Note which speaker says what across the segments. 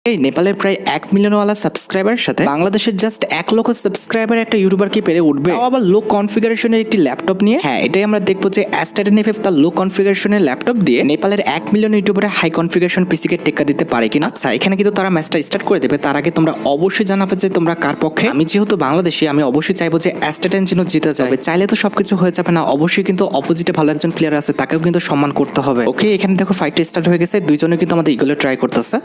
Speaker 1: এই নেপালের প্রায় 1 মিলিয়ন ওয়ালা সাবস্ক্রাইবারের সাথে বাংলাদেশের জাস্ট 1 লক্ষ সাবস্ক্রাইবার একটা ইউটিউবার কি পেরে উঠবে, তাও আবার লো কনফিগারেশনের একটি ল্যাপটপ নিয়ে। হ্যাঁ, এটাই আমরা দেখবো যে S10 তার লো কনফিগারেশনের ল্যাপটপ দিয়ে নেপালের 1 মিলিয়ন ইউটিউবারের হাই কনফিগারেশন পিসিকে টেক্কা দিতে পারে কিনা। আচ্ছা, এখানে কিন্তু তারা ম্যাচটা স্টার্ট করে দেবে, তার আগে তোমরা অবশ্যই জানাবে যে তোমরা কার পক্ষে। আমি যেহেতু বাংলাদেশি, আমি অবশ্যই চাইবো যে S10 যেন জিতে যাবে। চাইলে তো সবকিছু হয়ে যাবে না, অবশ্যই কিন্তু অপোজিটে ভালো একজন প্লেয়ার আছে, তাকেও কিন্তু সম্মান করতে হবে। ওকে, এখানে দেখো ফাইটটা স্টার্ট হয়ে গেছে, দুইজনে কিন্তু আমাদের ইগলে ট্রাই করতেছে।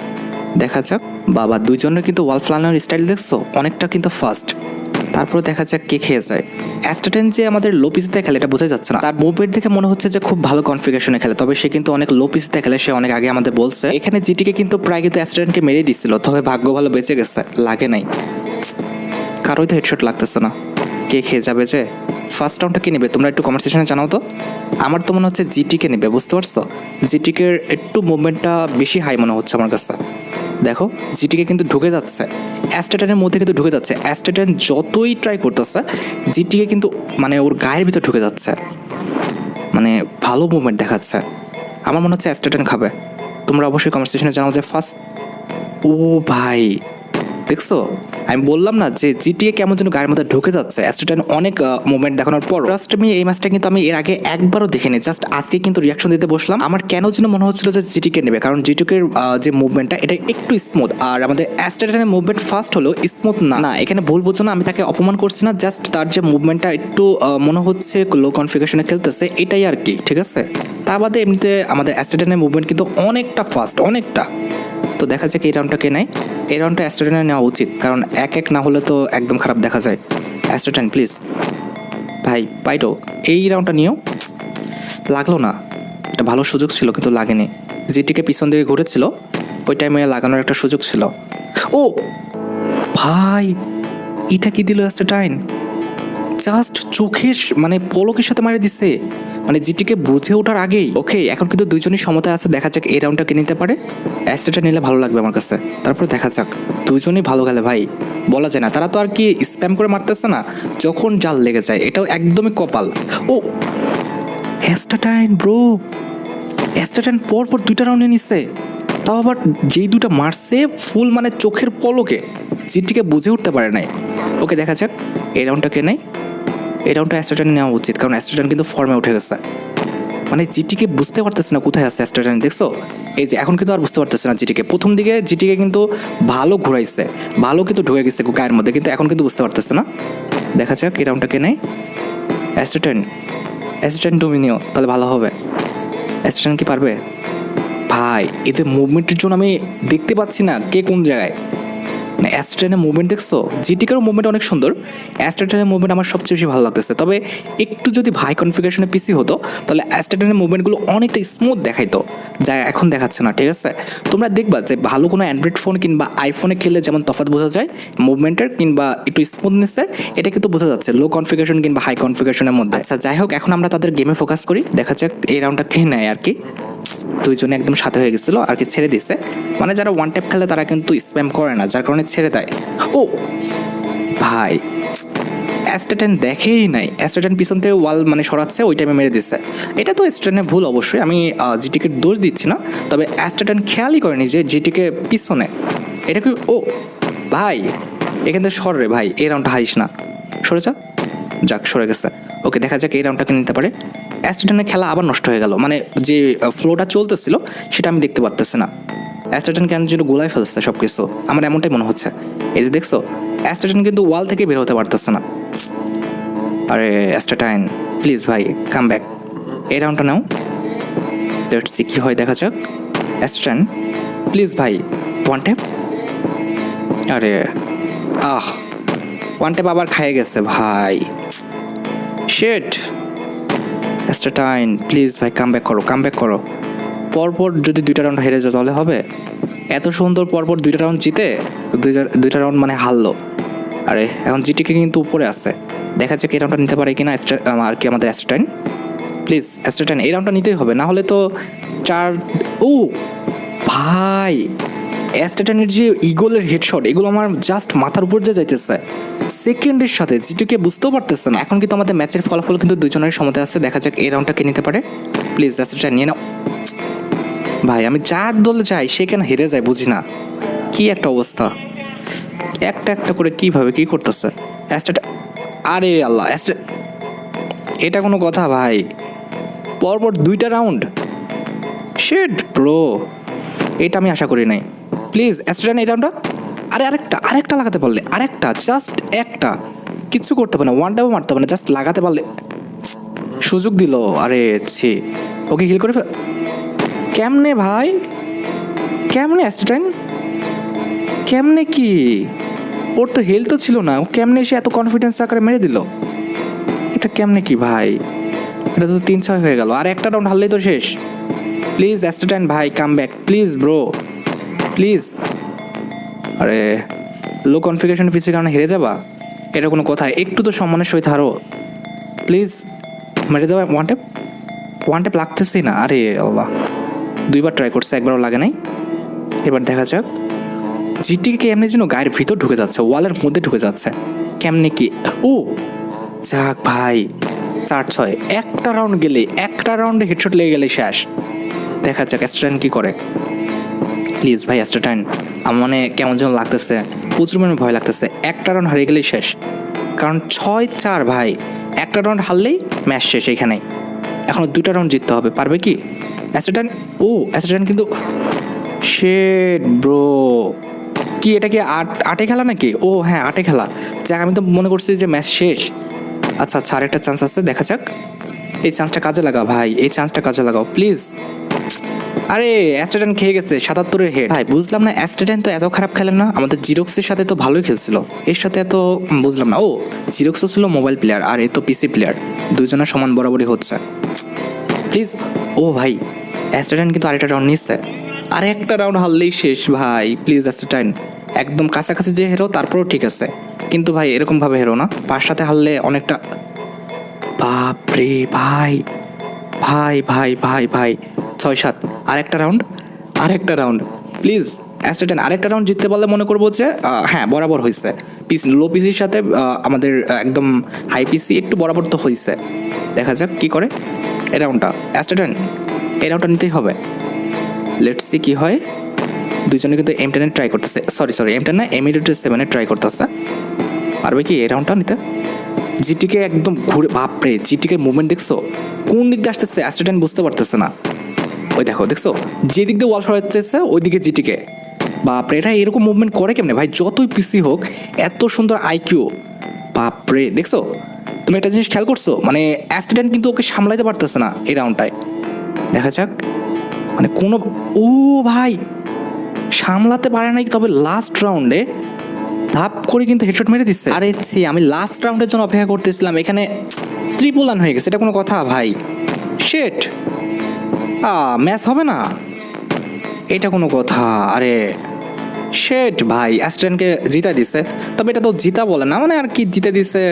Speaker 1: দেখা যাক। বাবা, দুইজনের কিন্তু ওয়াল ফ্লানার স্টাইল দেখছো, অনেকটা কিন্তু ফাস্ট। তারপর দেখা যাক কে খেয়ে যায়। S10 যে আমাদের লো পিসিতে খেলে এটা বোঝা যাচ্ছে না, তার মুভমেন্ট দেখে মনে হচ্ছে যে খুব ভালো কনফিগারেশনে খেলে, তবে সে কিন্তু অনেক লো পিসিতে খেলে, সে অনেক আগে আমাদের বলছে। এখানে জিটিকে কিন্তু প্রায় কিন্তু S10কে মেরে দিচ্ছিল, তবে ভাগ্য ভালো বেঁচে গেছে, লাগে নাই, কারোই তো হেডশট লাগতেছে না। কে খেয়ে যাবে যে? ফার্স্ট রাউন্ডটা কে নেবে তোমরা একটু কমেন্ট সেকশনে জানাও তো। আমার তো মনে হচ্ছে জিটিকে নেবে, বুঝতে পারছো? জিটিকে একটু মুভমেন্টটা বেশি হাই মনে হচ্ছে আমার কাছে। দেখো, জিটিকে কিন্তু ঢুকে যাচ্ছে, S10 মধ্যে কিন্তু ঢুকে যাচ্ছে। S10 যতই ট্রাই করতেছে, জিটিকে কিন্তু মানে ওর গায়ের ভিতর ঢুকে যাচ্ছে, মানে ভালো মুভমেন্ট দেখাচ্ছে। আমার মনে হচ্ছে S10 খাবে। তোমরা অবশ্যই কমেন্ট সেকশনে জানাও যে ফার্স্ট। ও ভাই, দেখছো, আমি বললাম না যে জিটিএ কেমন যেন গায়ের মধ্যে ঢুকে যাচ্ছে। S10 অনেক মুভমেন্ট দেখানোর পর ট্রাস্ট মি, এই ম্যাচটা কিন্তু আমি এর আগে একবারও দেখিনি, জাস্ট আজকে কিন্তু রিয়াকশন দিতে বসলাম। আমার কেন যেন মনে হচ্ছিল যে জিটিকে নেবে, কারণ জিটিকে যে মুভমেন্টটা এটা একটু স্মুথ, আর আমাদের S10 মুভমেন্ট ফাস্ট হলো স্মুথ না। না, এখানে ভুল বুঝছো না, আমি তাকে অপমান করছি না, জাস্ট তার যে মুভমেন্টটা একটু মনে হচ্ছে লো কনফিগারেশনে খেলতেছে, এটাই আর কি, ঠিক আছে? তা বাদে এমনিতে আমাদের S10 মুভমেন্ট কিন্তু অনেকটা ফাস্ট, অনেকটা। তো দেখা যাক এই রাউন্ডটা কে নেয়। এই রাউন্ডটা S10 নেওয়া উচিত, কারণ এক না হলে তো একদম খারাপ দেখা যায়। S10 প্লিজ ভাই, পাইটো এই রাউন্ডটা নিও। লাগলো না, এটা ভালো সুযোগ ছিল কিন্তু লাগেনি। জিটিকে পিছন দিকে ঘুরেছিল, ওই টাইমে লাগানোর একটা সুযোগ ছিল। ও ভাই, এটা কি দিল S10? জাস্ট চোখের মানে পলকের সাথে মারে দিচ্ছে, মানে জিটিকে বুঝে ওঠার আগেই। ওকে, এখন কিন্তু দুইজনই সমতায় আছে, দেখা যাক এই রাউন্ডটা কে নিতে পারে। S10 নিলে ভালো লাগবে আমার কাছে। তারপর দেখা যাক, দুইজনই ভালো গেলে ভাই, বলা যায় না, তারা তো আর কি স্প্যাম করে মারতেছে না, যখন জাল লেগে যায় এটাও একদমই কপাল। ও S10 ব্রো, S10 পর দুইটা রাউন্ডে নিচ্ছে, তাও আবার যেই দুটা মারছে ফুল মানে চোখের পলকে, জিটিকে বুঝে উঠতে পারে নাই। ওকে, দেখা যাক এই রাউন্ডটা কে নেয়। এই রাউন্ডটা S10 নেওয়া উচিত, কারণ S10 কিন্তু ফর্মে উঠে গেছে, মানে জিটিকে বুঝতে পারতেছে না কোথায় আছে S10। দেখছো, এই যে এখন কিন্তু আর বুঝতে পারতেছে না জিটিকে। প্রথম দিকে জিটিকে কিন্তু ভালো ঘুরাইছে, ভালো কিন্তু ঢুকে গেছে গায়ের মধ্যে, কিন্তু এখন কিন্তু বুঝতে পারতেছে না। দেখা যাক এই রাউন্ডটা কে নেয়। S10 ডোমিনিও, তাহলে ভালো হবে। S10 কি পারবে? ভাই, এদের মুভমেন্টের জন্য আমি দেখতে পাচ্ছি না কে কোন জায়গায়। মানে S10 মুভমেন্ট দেখছো, জিটিকেরও মুভমেন্ট অনেক সুন্দর, S10 মুভমেন্ট আমার সবচেয়ে বেশি ভালো লাগতেছে। তবে একটু যদি হাই কনফিগারেশনের পিসি হতো, তাহলে S10 মুভমেন্টগুলো অনেকটা স্মুথ দেখাইতো, যা এখন দেখাচ্ছে না, ঠিক আছে? তোমরা দেখবা যে ভালো কোনো অ্যান্ড্রয়েড ফোন কিংবা আইফোনে খেললে যেমন তফাৎ বোঝা যায় মুভমেন্টের কিংবা একটু স্মুথনেসের, এটা কিন্তু বোঝা যাচ্ছে লো কনফিগারেশন কিংবা হাই কনফিগারেশনের মধ্যে। আচ্ছা, যাই হোক, এখন আমরা তাদের গেমে ফোকাস করি, দেখা যাক এই রাউন্ডটা কে নেয় আর কি। দুইজনে একদম সাথে হয়ে গেছিলো আর কি, ছেড়ে দিচ্ছে। মানে যারা ওয়ান ট্যাপ খেলে তারা কিন্তু স্প্যাম করে না, যার কারণে ছেড়ে দেয়। ও ভাই, S10 দেখেই নাই, S10 পিছন থেকে ওয়াল মানে সরাচ্ছে, ওই টাইমে মেরে দিচ্ছে। এটা তো S10 ভুল অবশ্যই, আমি জিটিকে দোষ দিচ্ছি না, তবে S10 খেয়ালই করেনি যে জিটিকে পিছনে। এটা কি? ও ভাই, এখান থেকে সর রে ভাই, এই রাউন্ডটা হারিস না, সরে যা। যাক, সরে গেছে। ওকে, দেখা যাক এই রাউন্ডটাকে নিতে পারে। S10 খেলা আবার নষ্ট হয়ে গেল, মানে যে ফ্লোটা চলতেছিল সেটা আমি দেখতে পারতেছি না। S10 কেন যেন গোলায় ফেলছে সব কিছু, আমার এমনটাই মনে হচ্ছে। এই যে দেখছো, S10 কিন্তু ওয়াল থেকে বের হতে পারতেছে না। আরে S10 প্লিজ ভাই, কাম ব্যাক, এই রাউন্ডটা নাও। লেটস সি কি হয়, দেখা যাক। S10 প্লিজ ভাই, ওয়ান ট্যাপ। আরে ওয়ান ট্যাপ আবার খাইয়ে গেছে ভাই, শিট। S10 প্লিজ ভাই, কাম ব্যাক করো, কাম ব্যাক করো। পরপর যদি দুইটা রাউন্ড হেরে যাও তাহলে হবে? এত সুন্দর পরপর দুইটা রাউন্ড জিতে দুইটা রাউন্ড মানে হারলো। আরে এখন জিটিকে কিন্তু উপরে আছে, দেখা যাক এই রাউন্ডটা নিতে পারে কিনা আর কি আমাদের S10। প্লিজ S10 এই রাউন্ডটা নিতেই হবে, না হলে তো চার। ও ভাই, S10 যে ইগলের হেডশট, এগুলো আমার জাস্ট মাথার উপর যে যাইতেছে সেকেন্ডের সাথে, জিটিকে বুঝতেও পারতেছে না। এখন কিন্তু আমাদের ম্যাচের ফলাফল কিন্তু দুজনের সমতে আছে, দেখা যাক এই রাউন্ডটা কে নিতে পারে। প্লিজ S10 নিয়ে নাও ভাই, আমি যার দলে যাই সে কেন হেরে যায় বুঝি না। কি একটা অবস্থা, একটা একটা করে কিভাবে কি করতেছে অ্যাস্টেট। আরে আল্লাহ অ্যাস্টেট, এটা কোনো কথা ভাই? পরপর 2টা রাউন্ড, শিট ব্রো, এটা আমি আশা করি নাই। প্লিজ অ্যাস্টেটান এই রাউন্ডটা, আরে আরেকটা লাগাতে পারলে, আরেকটা জাস্ট একটা, কিচ্ছু করতে পারে না, ওয়ান টাইমও মারতে পারে না, জাস্ট লাগাতে পারলে সুযোগ দিল। আরে ছি, ওকে হিল করে কেমনে ভাই, কেমনে অ্যাস্টেটাইন, কেমনে কি? ওর তো হেলথ তো ছিল না, ও কেমনে এসে এত কনফিডেন্স আকারে মেরে দিল? এটা কেমনে কি ভাই? এটা তো 3-6 হয়ে গেল, আর একটা রাউন্ড হারলেই তো শেষ। প্লিজ অ্যাস্টেটাইন ভাই come back please bro, please. আরে লো কনফিগারেশন পিসের কারণে হেরে যাবা, এটা কোনো কথা? একটু তো সম্মানের সহিত হারো প্লিজ। মেরে দেওয়া ওয়ান টেপ লাগতেছেই না। আরে আল্লাহ, 2বার ট্রাই করছে, একবারও লাগে নাই। এবার দেখা যাক জিটিকে কেমনে যেন গায়ের ভিতর ঢুকে যাচ্ছে, ওয়ালের মধ্যে ঢুকে যাচ্ছে কেমনে কি। ও যাক ভাই, 4-6, একটা রাউন্ড গেলে, একটা রাউন্ডে হেডশট লেগে গেলে শেষ। দেখা যাক অ্যাস্টেটাইন কি করে। প্লিজ ভাই অ্যাস্টেটাইন, আমার মানে কেমন যেন লাগতেছে, প্রচুর মানে ভয় লাগতেছে। একটা রাউন্ড হারিয়ে গেলেই শেষ, কারণ 6-4 ভাই, একটা রাউন্ড হারলেই ম্যাচ শেষ এইখানেই। এখনও 2টা রাউন্ড জিততে হবে, পারবে কি অ্যাস্টেটাইন? ও অ্যাস্টেটাইন কিন্তু, শেট ব্রো, কি এটা কি আটে খেলা নাকি? ও হ্যাঁ আটে খেলা, যাক আমি তো মনে করছি যে ম্যাচ শেষ। আচ্ছা আচ্ছা, আরেকটা চান্স আছে, দেখা যাক। এই চান্সটা কাজে লাগাও ভাই, এই চান্সটা কাজে লাগাও প্লিজ। আরে অ্যাস্টেটাইন খেয়ে গেছে 77-এর হেড। ভাই বুঝলাম না, অ্যাস্টেটাইন তো এত খারাপ খেলেন না, আমাদের জিরক্সের সাথে তো ভালোই খেলছিল, এর সাথে এত বুঝলাম না। ও জিরক্সও ছিল মোবাইল প্লেয়ার আর এ তো পিসি প্লেয়ার, দুজনের সমান বরাবরই হচ্ছে। প্লিজ, ও ভাই অ্যাস্টেটাইন কিন্তু আরেকটা রাউন্ড নিচ্ছে, আরে একটা রাউন্ড হারলেই শেষ ভাই। প্লিজ অ্যাস্টেটাইন, একদম কাছাকাছি যে হেরো তারপরেও ঠিক আছে, কিন্তু ভাই এরকমভাবে হেরো না, 5 সাথে হারলে অনেকটা। বাপরে ভাই, ভাই ভাই ভাই ভাই 6-7, আরেকটা রাউন্ড, আরেকটা রাউন্ড প্লিজ অ্যাস্টেটাইন, আরেকটা রাউন্ড জিততে পারলে মনে করবো যে হ্যাঁ বরাবর হয়েছে। লো পিসির সাথে আমাদের একদম হাই পিসি একটু বরাবর তো হয়েছে। দেখা যাক কি করে এই রাউন্ডটা। অ্যাস্টেটাইন এই রাউন্ডটা নিতেই হবে, লেটস সি কি হয়। দুজনে কিন্তু M10 ট্রাই করতেছে, সরি M10 না, M7 ট্রাই করতেছে। পারবে কি এই রাউন্ডটা নিতে? জিটিকে একদম ঘুরে, বাপরে জিটিকে মুভমেন্ট দেখছো, কোন দিক দিয়ে আসতেছে অ্যাস্টেটাইন বুঝতে পারতেছে না। ওই দেখো, দেখছো যে দিক দিয়ে ওয়াল সরাইতেছে ওই দিকে জিটিকে। বাপরে, এটা এরকম মুভমেন্ট করে কেমনে ভাই? যতই পিসি হোক এত সুন্দর আইকিউ, বাপরে। দেখছো তুমি একটা জিনিস খেয়াল করছো, মানে অ্যাস্টেটাইন কিন্তু ওকে সামলাইতে পারতেছে না এই রাউন্ডটায়। দেখা যাক, মানে কোনো, ও ভাই সামলাতে পারে নাই, তবে লাস্ট রাউন্ডে ধাপ করে কিন্তু হেডশট মেরে দিচ্ছে। আরে সি, আমি লাস্ট রাউন্ডের জন্য অপেক্ষা করতেছিলাম, এখানে ট্রিপল রান হয়ে গেছে, এটা কোনো কথা ভাই? শেট, ম্যাচ হবে না, এটা কোনো কথা? আরে শেট ভাই, অ্যাস্টেটাইনকে জিতাই দিছে, তবে এটা তো জিতা বলে না, মানে আর কি জিতে দিছে।